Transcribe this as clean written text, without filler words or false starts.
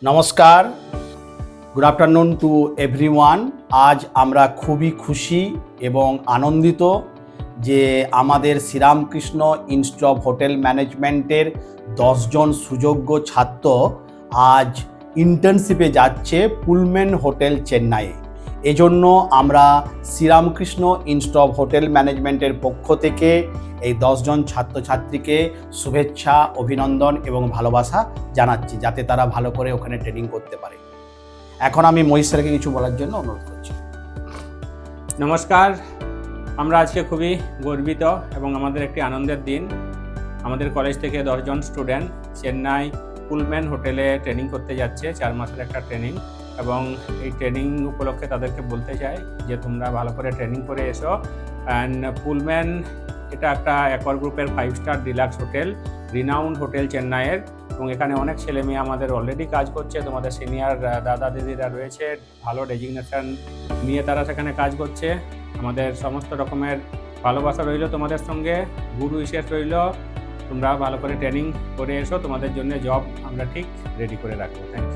নমস্কার, good afternoon to everyone. আজ আমরা খুবই খুশি এবং আনন্দিত যে আমাদের শ্রীরামকৃষ্ণ ইনস্টিটিউট অফ হোটেল ম্যানেজমেন্টের 10 জন সুযোগ্য ছাত্র আজ ইন্টার্নশিপে যাচ্ছে পুলম্যান হোটেল চেন্নাইয়ে। এজন্য আমরা শ্রীরামকৃষ্ণ ইনস্টিটিউট অফ হোটেল ম্যানেজমেন্টের পক্ষ থেকে এই 10 জন ছাত্রছাত্রীকে শুভেচ্ছা, অভিনন্দন এবং ভালোবাসা জানাচ্ছি, যাতে তারা ভালো করে ওখানে ট্রেনিং করতে পারে। এখন আমি মহিষ স্যারকে কিছু বলার জন্য অনুরোধ করছি। নমস্কার, আমরা আজকে খুবই গর্বিত এবং আমাদের একটি আনন্দের দিন। আমাদের কলেজ থেকে 10 জন স্টুডেন্ট চেন্নাই পুলম্যান হোটেলে ট্রেনিং করতে যাচ্ছে, 4 মাসের একটা ট্রেনিং। এবং এই ট্রেনিং উপলক্ষে তাদেরকে বলতে চাই যে তোমরা ভালো করে ট্রেনিং করে এসো। অ্যান্ড পুলম্যান এটা একটা অ্যাকোয়ার গ্রুপের 5 star deluxe hotel, renowned hotel চেন্নাইয়ের। এবং এখানে অনেক ছেলে মেয়ে আমাদের অলরেডি কাজ করছে। তোমাদের সিনিয়র দাদা দিদিরা রয়েছে, ভালো ডেজিগনেশন নিয়ে তারা সেখানে কাজ করছে। আমাদের সমস্ত রকমের ভালোবাসা রইল তোমাদের সঙ্গে, গুড উইশেস রইল। তোমরা ভালো করে ট্রেনিং করে এসো, তোমাদের জন্য জব আমরা ঠিক রেডি করে রাখবো। Thank you.